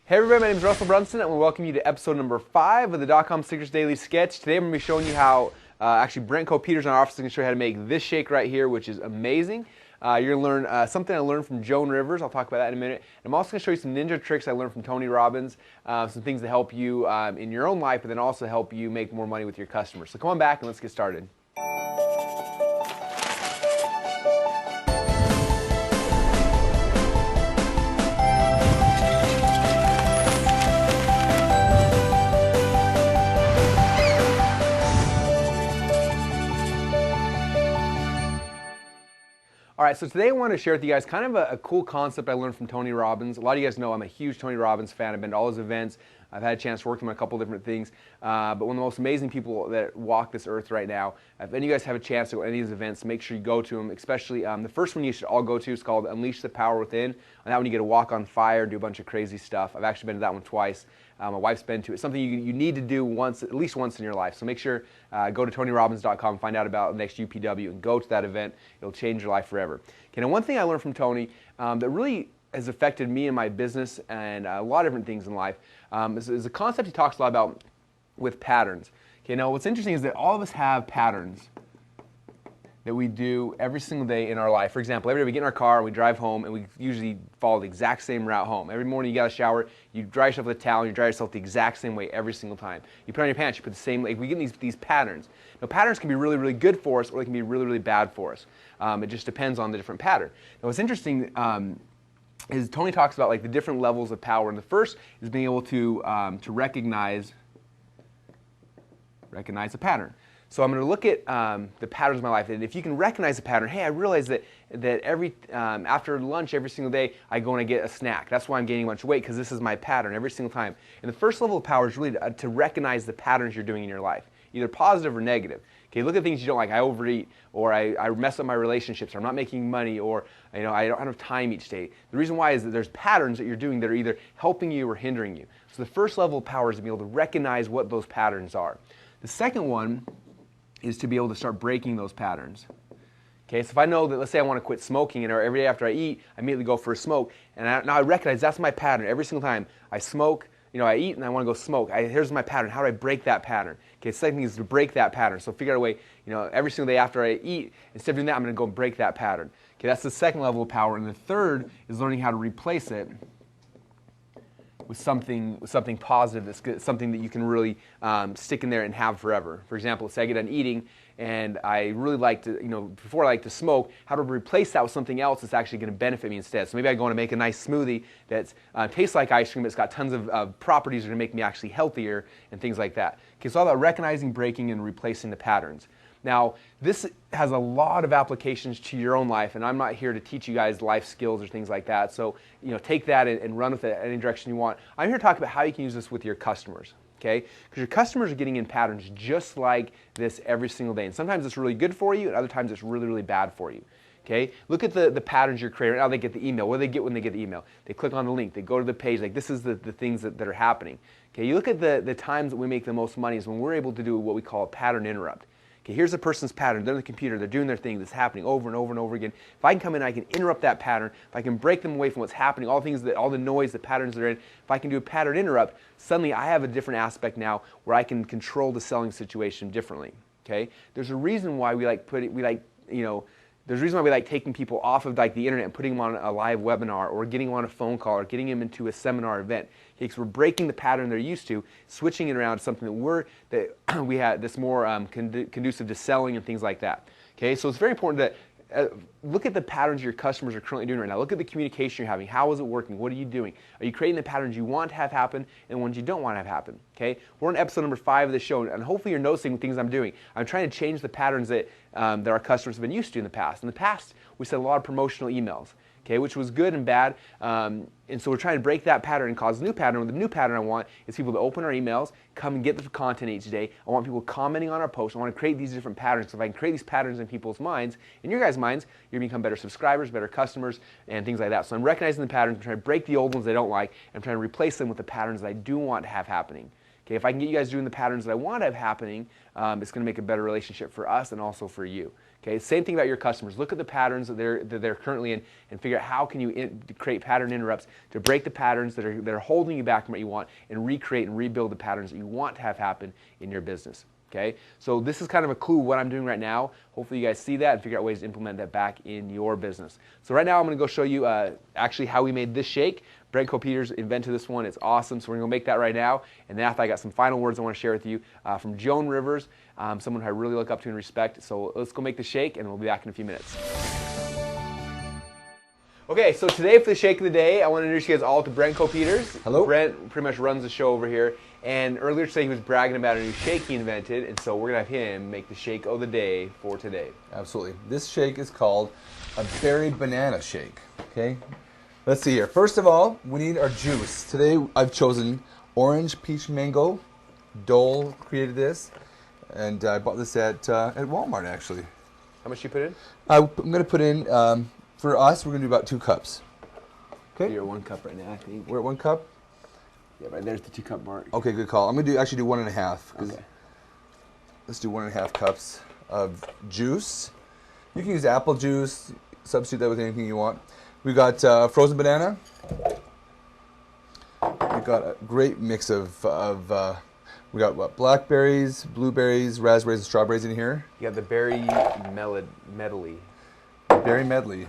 Hey everybody, my name is Russell Brunson and we welcome you to episode number 5 of the .comSecrets Daily Sketch. Today I'm going to be showing you how, actually Brent Peters in our office is going to show you how to make this shake right here, which is amazing. You're going to learn something I learned from Joan Rivers. I'll talk about that in a minute. I'm also going to show you some ninja tricks I learned from Tony Robbins, some things that help you in your own life, but then also help you make more money with your customers. So come on back and let's get started. All right, so today I want to share with you guys kind of a cool concept I learned from Tony Robbins. A lot of you guys know I'm a huge Tony Robbins fan. I've been to all his events. I've had a chance to work with him on a couple different things. But one of the most amazing people that walk this earth right now, if any of you guys have a chance to go to any of these events, make sure you go to them, especially the first one you should all go to is called Unleash the Power Within. On that one you get to walk on fire, do a bunch of crazy stuff. I've actually been to that one twice. My wife's been to it. It's something you need to do once, at least once in your life. So make sure, go to TonyRobbins.com, find out about the next UPW, and go to that event. It'll change your life forever. Okay, now one thing I learned from Tony that really has affected me and my business and a lot of different things in life is a concept he talks a lot about with patterns. Okay, now what's interesting is that all of us have patterns that we do every single day in our life. For example, every day we get in our car and we drive home and we usually follow the exact same route home. Every morning you got a shower, you dry yourself with a towel, and you dry yourself the exact same way every single time. You put on your pants, you put the same, like we get these patterns. Now patterns can be really, really good for us or they can be really, really bad for us. It just depends on the different pattern. Now what's interesting is Tony talks about like the different levels of power, and the first is being able to recognize a pattern. So I'm going to look at the patterns of my life, and if you can recognize a pattern, hey, I realize that every after lunch every single day I go and I get a snack. That's why I'm gaining a bunch of weight, because this is my pattern every single time. And the first level of power is really to recognize the patterns you're doing in your life, either positive or negative. Okay, look at things you don't like. I overeat, or I mess up my relationships, or I'm not making money, or I don't have time each day. The reason why is that there's patterns that you're doing that are either helping you or hindering you. So the first level of power is to be able to recognize what those patterns are. The second one is to be able to start breaking those patterns. Okay, so if I know that, let's say I want to quit smoking, and every day after I eat, I immediately go for a smoke, and now I recognize that's my pattern. Every single time I smoke, I eat and I want to go smoke. Here's my pattern. How do I break that pattern? Okay, the second thing is to break that pattern. So figure out a way, every single day after I eat, instead of doing that, I'm going to go break that pattern. Okay, that's the second level of power, and the third is learning how to replace it with something positive, that's something that you can really stick in there and have forever. For example, let's say I get done eating and I really like to, before I like to smoke, how to replace that with something else that's actually going to benefit me instead. So maybe I go and make a nice smoothie that tastes like ice cream, but it's got tons of properties that are going to make me actually healthier and things like that. Okay, so all about recognizing, breaking, and replacing the patterns. Now, this has a lot of applications to your own life, and I'm not here to teach you guys life skills or things like that. So, take that and run with it any direction you want. I'm here to talk about how you can use this with your customers, okay? Because your customers are getting in patterns just like this every single day. And sometimes it's really good for you, and other times it's really, really bad for you. Okay? Look at the patterns you're creating. Now they get the email. What do they get when they get the email? They click on the link. They go to the page. Like, this is the things that are happening. Okay? You look at the times that we make the most money is when we're able to do what we call a pattern interrupt. Okay, here's a person's pattern. They're on the computer. They're doing their thing. That's happening over and over and over again. If I can come in, I can interrupt that pattern. If I can break them away from what's happening, all the noise, the patterns they're in. If I can do a pattern interrupt, suddenly I have a different aspect now where I can control the selling situation differently. Okay, there's a reason why there's a reason why we like taking people off of the internet and putting them on a live webinar, or getting them on a phone call, or getting them into a seminar event. Because we're breaking the pattern they're used to, switching it around to something that we had that's more conducive to selling and things like that. Okay, so it's very important that look at the patterns your customers are currently doing right now. Look at the communication you're having. How is it working? What are you doing? Are you creating the patterns you want to have happen and the ones you don't want to have happen? Okay, we're on episode number 5 of the show, and hopefully you're noticing things I'm doing. I'm trying to change the patterns that our customers have been used to in the past. In the past, we sent a lot of promotional emails. Okay, which was good and bad, and so we're trying to break that pattern and cause a new pattern. The new pattern I want is people to open our emails, come and get the content each day. I want people commenting on our posts. I want to create these different patterns. So if I can create these patterns in people's minds, in your guys' minds, you're going to become better subscribers, better customers, and things like that. So I'm recognizing the patterns, I'm trying to break the old ones I don't like, and I'm trying to replace them with the patterns that I do want to have happening. Okay, if I can get you guys doing the patterns that I want to have happening, it's going to make a better relationship for us and also for you. Okay, same thing about your customers. Look at the patterns that they're currently in and figure out how can you create pattern interrupts to break the patterns that are holding you back from what you want and recreate and rebuild the patterns that you want to have happen in your business. Okay, so this is kind of a clue of what I'm doing right now. Hopefully you guys see that and figure out ways to implement that back in your business. So right now I'm going to go show you actually how we made this shake. Brent Peters invented this one. It's awesome. So we're going to make that right now. And then after, I got some final words I want to share with you from Joan Rivers, someone who I really look up to and respect. So let's go make the shake and we'll be back in a few minutes. Okay, so today for the shake of the day, I want to introduce you guys all to Brent Peters. Hello. Brent pretty much runs the show over here. And earlier today he was bragging about a new shake he invented, and so we're going to have him make the shake of the day for today. Absolutely. This shake is called a berry banana shake. Okay. Let's see here. First of all, we need our juice. Today I've chosen orange, peach, mango. Dole created this, and I bought this at Walmart actually. How much you put in? I'm going to put in, for us, we're going to do about 2 cups. Okay. You're at 1 cup right now, I think. We're at 1 cup? Yeah, right there's the 2 cup mark. Okay, good call. I'm going to actually do 1.5. Okay. Let's do 1.5 cups of juice. You can use apple juice, substitute that with anything you want. We got frozen banana. We got a great mix of we got what, blackberries, blueberries, raspberries, and strawberries in here. You got the berry medley. Berry medley.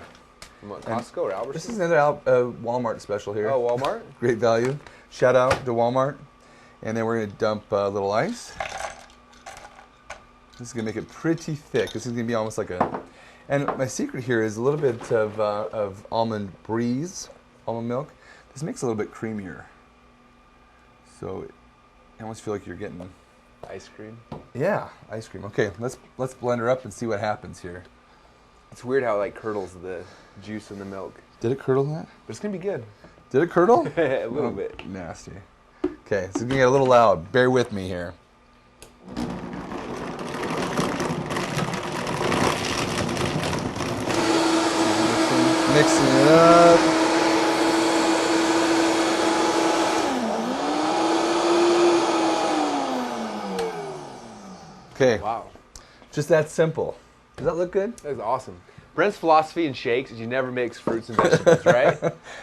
From what, Costco or Albertsons? This is another Walmart special here. Oh, Walmart? Great value. Shout out to Walmart. And then we're going to dump a little ice. This is going to make it pretty thick. This is going to be almost like a... And my secret here is a little bit of almond breeze, almond milk. This makes it a little bit creamier. So I almost feel like you're getting... Ice cream? Yeah, ice cream. Okay, let's blend her up and see what happens here. It's weird how it like curdles the juice in the milk. Did it curdle that? But it's going to be good. Did it curdle? A little bit. Nasty. Okay, so it's going to get a little loud. Bear with me here. Mixing it up. Okay. Wow. Just that simple. Does that look good? That is awesome. Brent's philosophy in shakes is you never mix fruits and vegetables, right?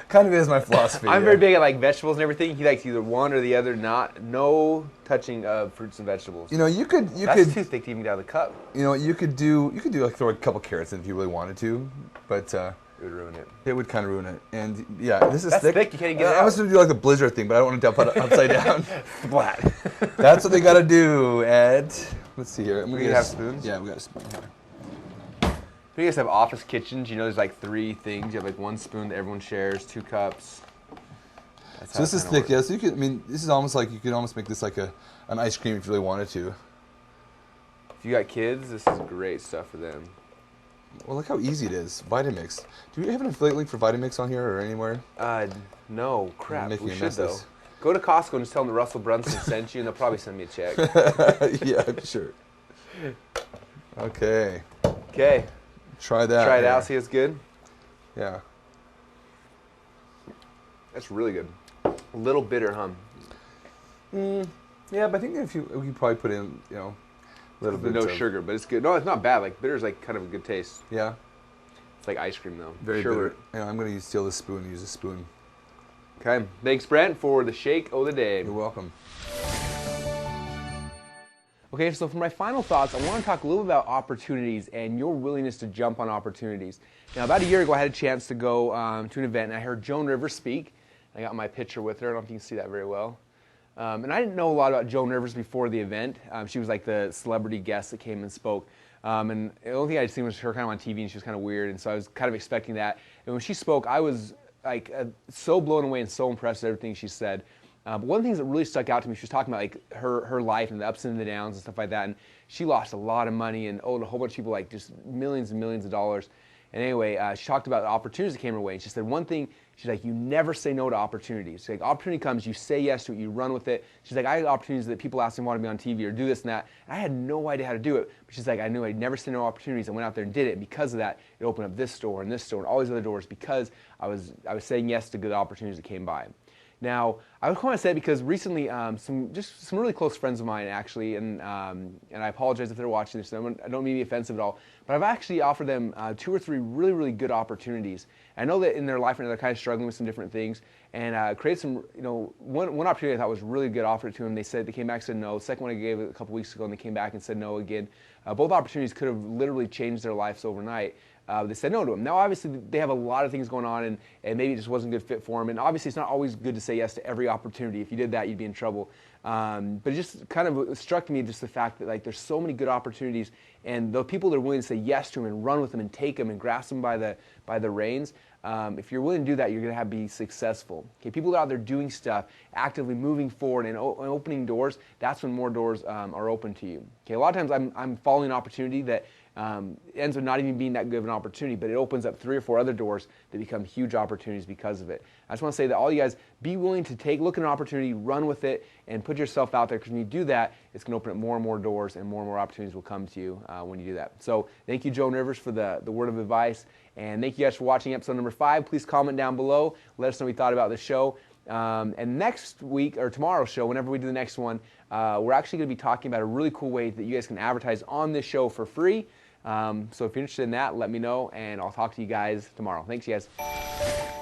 Kind of is my philosophy. I'm very big at like vegetables and everything. He likes either one or the other, no touching of fruits and vegetables. You know, you could That's too thick to even get out of the cup. You know, you could like throw a couple carrots in if you really wanted to, but It would ruin it. it would kind of ruin it. And yeah, this is That's thick. thick, you can't even get it I was out. going to do like the blizzard thing, but I don't want to dump it upside down. Flat. That's what they got to do, Ed. Let's see here. We can have spoons? Yeah, we got a spoon here. You guys have office kitchens, you know there's like 3 things. You have like 1 spoon that everyone shares, 2 cups. That's So this is thick, yeah. So you could, I mean, this is almost like you could almost make this like an ice cream if you really wanted to. If you got kids, this is great stuff for them. Well, look how easy it is. Vitamix. Do we have an affiliate link for Vitamix on here or anywhere? No, crap. making We a should mess of though. this. Go to Costco and just tell them that Russell Brunson sent you, and they'll probably send me a check. Yeah, sure. Okay. Okay. Try that. Try it here. out. See if it's good. Yeah. That's really good. A little bitter, huh? Yeah, but I think we could probably put in, you know, a little bit No of sugar, but it's good. No, it's not bad. Like bitter is like kind of a good taste. Yeah. It's like ice cream though. Very Sure. bitter. Yeah, I'm going to steal this spoon and use a spoon. Okay. Thanks, Brent, for the shake of the day. You're welcome. Okay, so for my final thoughts, I want to talk a little about opportunities and your willingness to jump on opportunities. Now, about a year ago, I had a chance to go to an event, and I heard Joan Rivers speak. I got my picture with her. I don't know if you can see that very well. And I didn't know a lot about Joan Rivers before the event. She was like the celebrity guest that came and spoke. And the only thing I'd seen was her kind of on TV, and she was kind of weird, and so I was kind of expecting that. And when she spoke, I was like so blown away and so impressed with everything she said. But one of the things that really stuck out to me, she was talking about like her life and the ups and the downs and stuff like that. And she lost a lot of money and owed a whole bunch of people like just millions and millions of dollars. And anyway, she talked about the opportunities that came her way. And she said one thing, she's like, you never say no to opportunities. She's like, opportunity comes, you say yes to it, you run with it. She's like, I had opportunities that people asked me want to be on TV or do this and that. And I had no idea how to do it. But she's like, I knew I'd never say no to opportunities. I went out there and did it. And because of that, it opened up this store and all these other doors because I was saying yes to good opportunities that came by. Now, I would want to say it because recently, some really close friends of mine actually, and I apologize if they're watching this. I don't mean to be offensive at all, but I've actually offered them 2 or 3 really, really good opportunities. I know that in their life right now they're kind of struggling with some different things, and created some, one opportunity I thought was really good offered to them. They came back and said no. The second one I gave a couple weeks ago, and they came back and said no again. Both opportunities could have literally changed their lives overnight. They said no to them. Now, obviously, they have a lot of things going on, and maybe it just wasn't a good fit for them. And obviously, it's not always good to say yes to every opportunity. If you did that, you'd be in trouble. But it just kind of struck me just the fact that there's so many good opportunities, and the people that are willing to say yes to them and run with them and take them and grasp them by the reins. If you're willing to do that, you're going to be successful. Okay, people that are out there doing stuff, actively moving forward and opening doors. That's when more doors are open to you. Okay, a lot of times I'm following an opportunity that ends up not even being that good of an opportunity, but it opens up 3 or 4 other doors that become huge opportunities because of it. I just want to say that all you guys, be willing to look at an opportunity, run with it, and put yourself out there, because when you do that, it's going to open up more and more doors, and more opportunities will come to you when you do that. So thank you, Joan Rivers, for the word of advice, and thank you guys for watching episode number 5. Please comment down below. Let us know what you thought about the show. And next week, or tomorrow's show, whenever we do the next one, we're actually going to be talking about a really cool way that you guys can advertise on this show for free. So if you're interested in that, let me know, and I'll talk to you guys tomorrow. Thanks, you guys.